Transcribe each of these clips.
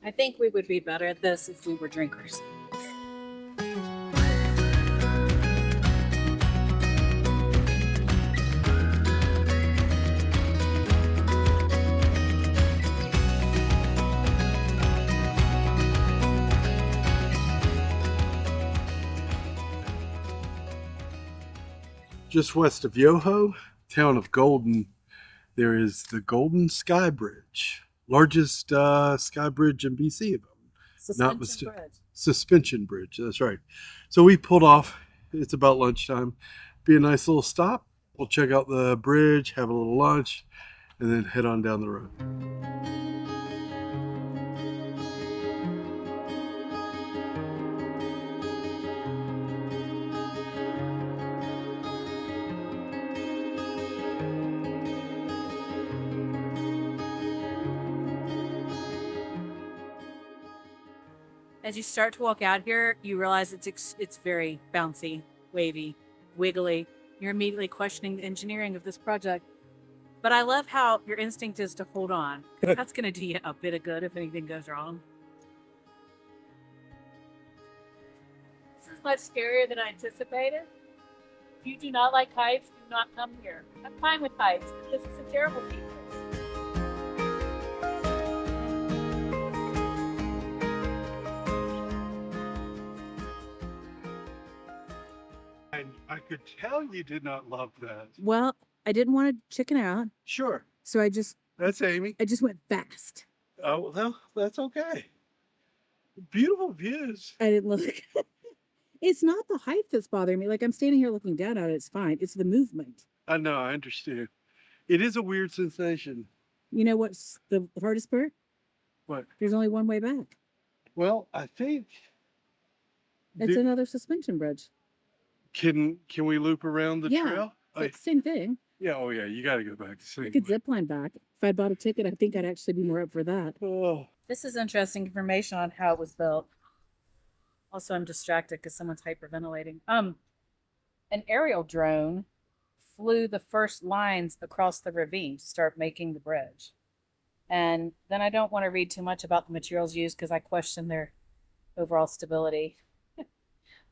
I think we would be better at this if we were drinkers. Just west of Yoho, town of Golden, there is the Golden Skybridge, largest sky bridge in BC. Suspension bridge. Suspension bridge, that's right. So we pulled off. It's about lunchtime. Be a nice little stop. We'll check out the bridge, have a little lunch, and then head on down the road. As you start to walk out here, you realize it's very bouncy, wavy, wiggly. You're immediately questioning the engineering of this project. But I love how your instinct is to hold on. That's going to do you a bit of good if anything goes wrong. This is much scarier than I anticipated. If you do not like heights, do not come here. I'm fine with heights, but this is a terrible feature. I could tell you did not love that. Well, I didn't want to chicken out, Sure, so that's Amy. I just went fast. Oh, well, that's okay. Beautiful views. I didn't look. It's not the height that's bothering me. Like, I'm standing here looking down at it. It's fine. It's the movement. I know, I understand. It is a weird sensation. You know what's the hardest part? What? There's only one way back. Well, I think. It's another suspension bridge. Can we loop around the Yeah, trail? it's the same thing. Yeah, oh yeah, you got to go back to see. I could zip line back. If I'd bought a ticket, I think I'd actually be more up for that. Oh, This is interesting information on how it was built. Also, I'm distracted because someone's hyperventilating. An aerial drone flew the first lines across the ravine to start making the bridge. And then I don't want to read too much about the materials used because I question their overall stability.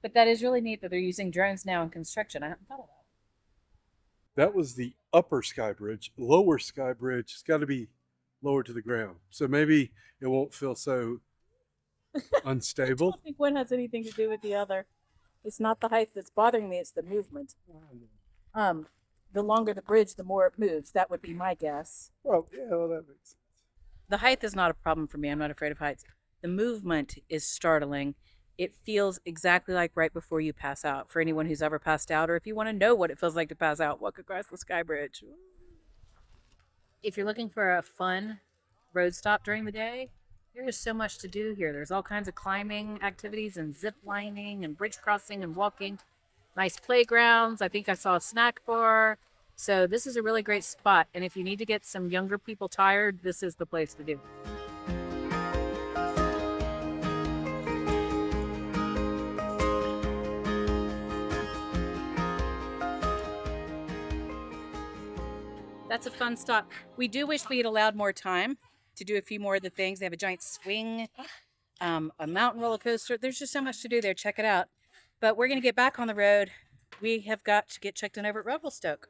But that is really neat that they're using drones now in construction. I hadn't thought of that. that was the upper sky bridge. Lower sky bridge has got to be lower to the ground, so maybe it won't feel so I unstable. don't think one has anything to do with the other. It's not the height that's bothering me, it's the movement. The longer the bridge, the more it moves. That would be my guess. Well, yeah, well, that makes sense. The height is not a problem for me. I'm not afraid of heights. The movement is startling. It feels exactly like right before you pass out. For anyone who's ever passed out, or if you want to know what it feels like to pass out, walk across the sky bridge. If you're looking for a fun road stop during the day, there is so much to do here. There's all kinds of climbing activities and zip lining and bridge crossing and walking. Nice playgrounds. I think I saw a snack bar. So this is a really great spot. And if you need to get some younger people tired, this is the place to do. That's a fun stop. We do wish we had allowed more time to do a few more of the things. They have a giant swing, a mountain roller coaster. There's just so much to do there. Check it out. But we're going to get back on the road. We have got to get checked in over at Revelstoke.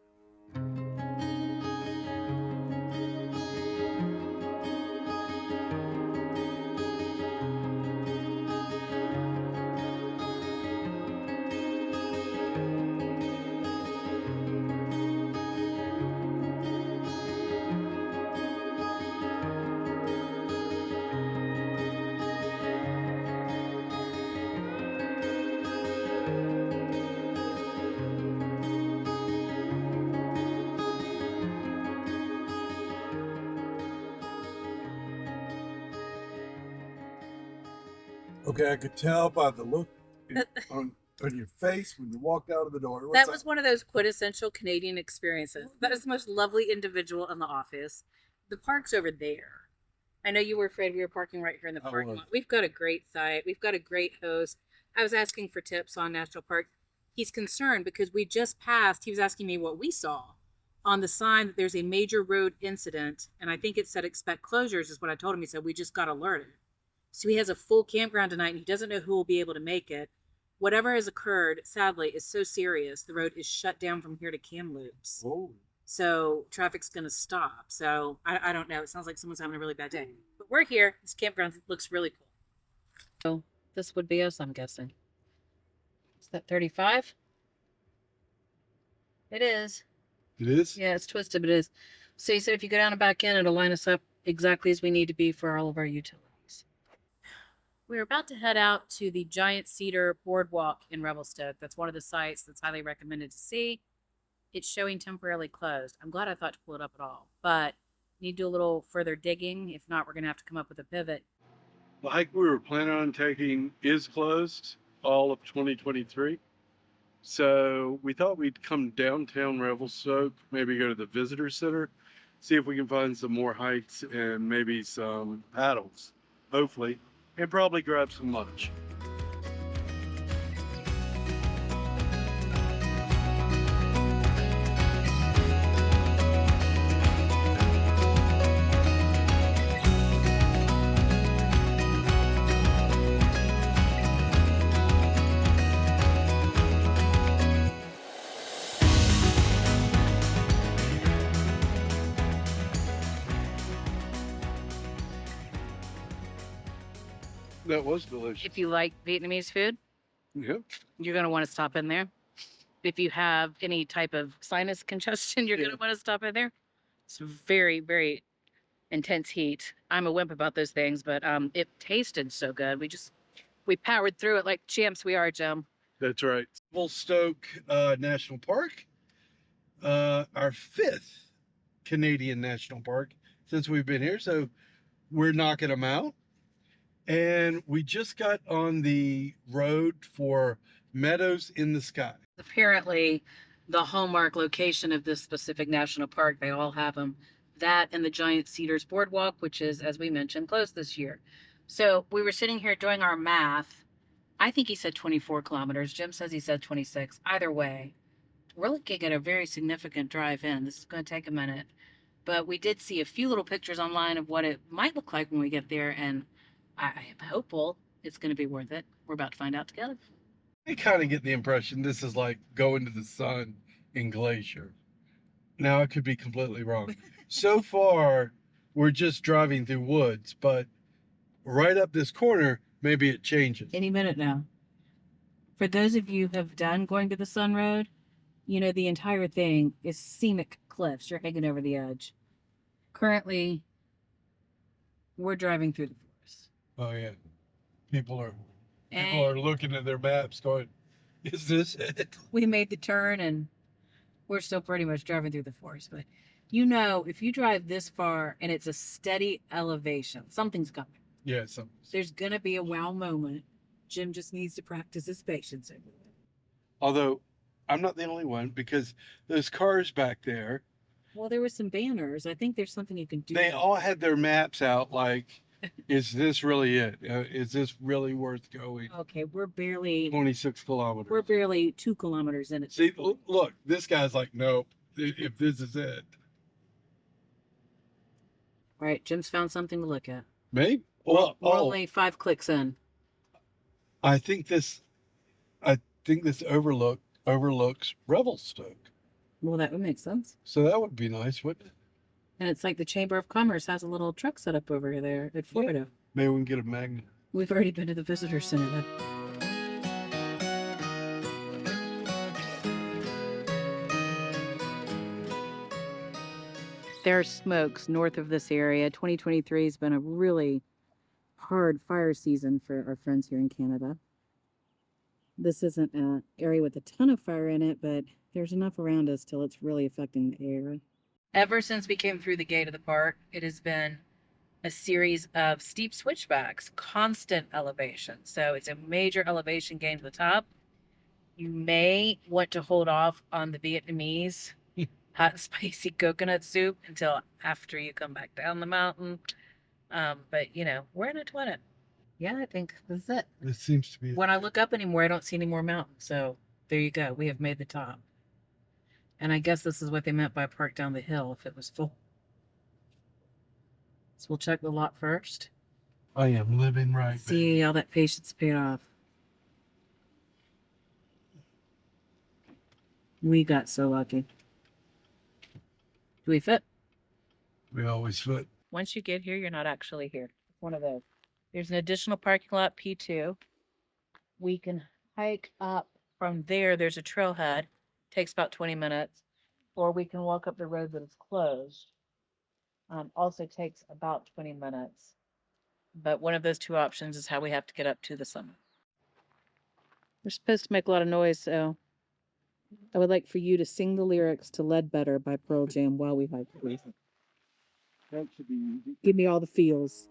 Okay, I could tell by the look on your face when you walked out of the door. That was one of those quintessential Canadian experiences. That is the most lovely individual in the office. The park's over there. I know you were afraid we were parking right here in the parking lot. We've got a great site. We've got a great host. I was asking for tips on National Park. He's concerned because we just passed. He was asking me what we saw on the sign that there's a major road incident. And I think it said expect closures is what I told him. He said, we just got alerted. So he has a full campground tonight and he doesn't know who will be able to make it. Whatever has occurred, sadly, is so serious. The road is shut down from here to Kamloops. Oh. So traffic's going to stop. So I don't know. It sounds like someone's having a really bad day. But we're here. This campground looks really cool. So this would be us, I'm guessing. Is that 35? It is. It is? Yeah, it's twisted, but it is. So you said if you go down and back in, it'll line us up exactly as we need to be for all of our utilities. We're about to head out to the Giant Cedar Boardwalk in Revelstoke. That's one of the sites that's highly recommended to see. It's showing temporarily closed. I'm glad I thought to pull it up at all, but need to do a little further digging. If not, we're going to have to come up with a pivot. The hike we were planning on taking is closed all of 2023. So we thought we'd come downtown Revelstoke, maybe go to the visitor center, see if we can find some more hikes and maybe some paddles, hopefully, and probably grab some lunch. That was delicious. If you like Vietnamese food, Yep. you're going to want to stop in there. If you have any type of sinus congestion, you're going to want to stop in there. It's very, very intense heat. I'm a wimp about those things, but it tasted so good. We powered through it like champs we are, Jim. That's right. Revelstoke National Park, our 5th Canadian national park since we've been here. So we're knocking them out. And we just got on the road for Meadows in the Sky. Apparently, the hallmark location of this specific national park, they all have them. That and the Giant Cedars Boardwalk, which is, as we mentioned, closed this year. So we were sitting here doing our math. I think he said 24 kilometers. Jim says he said 26. Either way, we're looking at a very significant drive in. This is going to take a minute. But we did see a few little pictures online of what it might look like when we get there, and I am hopeful it's going to be worth it. We're about to find out together. I kind of get the impression this is like going to the sun in Glacier. Now, I could be completely wrong. So far, we're just driving through woods, but right up this corner, maybe it changes. Any minute now. For those of you who have done going to the Sun Road, you know the entire thing is scenic cliffs. You're hanging over the edge. Currently, we're driving through the forest. Oh, yeah. People are looking at their maps going, is this it? We made the turn and we're still pretty much driving through the forest. But you know, if you drive this far and it's a steady elevation, something's coming. Yeah, There's going to be a wow moment. Jim just needs to practice his patience. Although, I'm not the only one, because those cars back there, Well, there were some banners. I think there's something you can do. they all had their maps out like, is this really it? Is this really worth going? Okay, we're barely 26 kilometers. 2 kilometers in it. See, look, this guy's like, nope, if this is it. All right, Jim's found something to look at. Me? We're only 5 clicks in. I think this overlooks Revelstoke. Well, that would make sense. So that would be nice, wouldn't it? And it's like the Chamber of Commerce has a little truck set up over there at Florida. Maybe we can get a magnet. We've already been to the visitor center. There are smokes north of this area. 2023 has been a really hard fire season for our friends here in Canada. This isn't an area with a ton of fire in it, but there's enough around us till it's really affecting the air. Ever since we came through the gate of the park, it has been a series of steep switchbacks, constant elevation. So it's a major elevation gain to the top. You may want to hold off on the Vietnamese hot and spicy coconut soup until after you come back down the mountain. But, you know, we're in it to win it. Yeah, I think this is it. This seems to be When I look up anymore, I don't see any more mountains. So there you go. We have made the top. And I guess this is what they meant by park down the hill if it was full. So we'll check the lot first. I am living right. See, all that patience paid off. We got so lucky. Do we fit? We always foot. Once you get here, you're not actually here. It's one of those. There's an additional parking lot, P2. We can hike up from there. There's a trailhead. Takes about 20 minutes. Or we can walk up the road that is closed. Also takes about 20 minutes. But one of those two options is how we have to get up to the summit. We're supposed to make a lot of noise, so I would like for you to sing the lyrics to Ledbetter by Pearl Jam while we hike, please. That should be easy. Give me all the feels.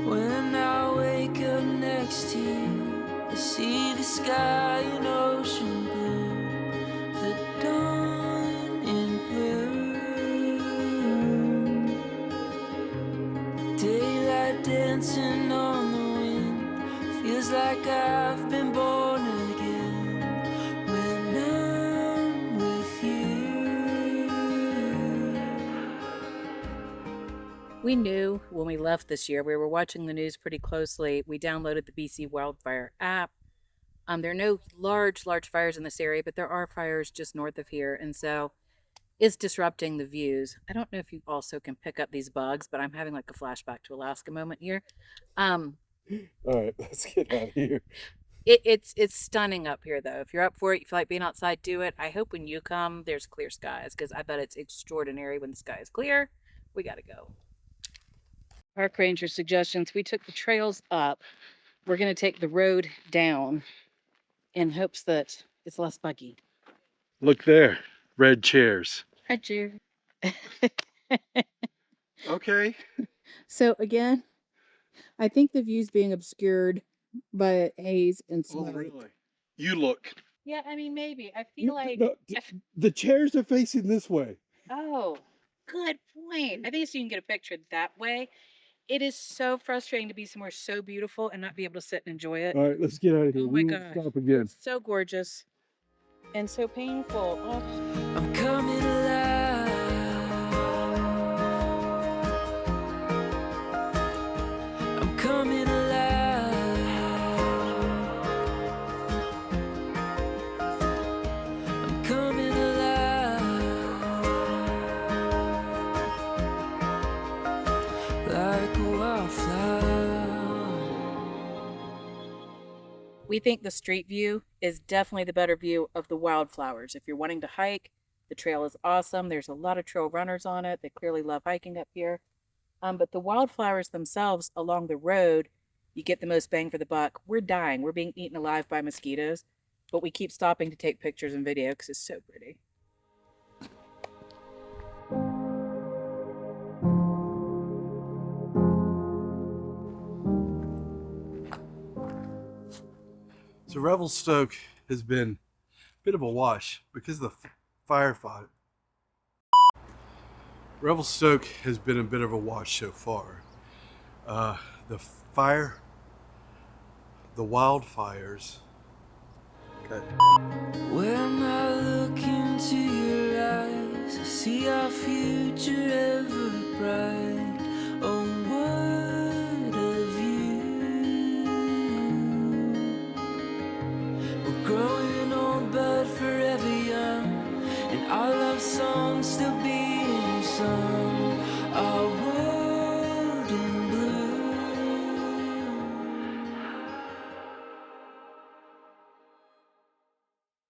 When I wake up next to you, I see the sky in ocean blue, the dawn in bloom, daylight dancing on the wind, feels like I've been born again when I'm with you. We knew when we left this year, we were watching the news pretty closely. We downloaded the BC Wildfire app. There are no large fires in this area, but there are fires just north of here. And so it's disrupting the views. I don't know if you also can pick up these bugs, but I'm having like a flashback to Alaska moment here. All right, let's get out of here. It's stunning up here, though. If you're up for it, you feel like being outside, do it. I hope when you come, there's clear skies, because I bet it's extraordinary when the sky is clear. We got to go. Park ranger suggestions. We took the trails up. We're going to take the road down in hopes that it's less buggy. Look there, red chairs. Hi, Jer. Okay. So again, I think the view's being obscured by haze and Oh, smoke. really? You look. Yeah, I mean, maybe. I feel like... No, the chairs are facing this way. Oh, good point. I think so you can get a picture that way. It is so frustrating to be somewhere so beautiful and not be able to sit and enjoy it. All right, let's get out of here. Oh my We won't gosh. stop again. It's so gorgeous and so painful. Oh. I'm coming alive. I'm coming alive. I'm coming alive. Like a wildflower. We think the street view is definitely the better view of the wildflowers. If you're wanting to hike, the trail is awesome. There's a lot of trail runners on it. They clearly love hiking up here. But the wildflowers themselves along the road, you get the most bang for the buck. We're dying. We're being eaten alive by mosquitoes, but we keep stopping to take pictures and video because it's so pretty. So Revelstoke has been a bit of a wash because of the firefight. Revelstoke has been a bit of a wash so far. The wildfires. Okay. When I look into your eyes, I see our future ever bright.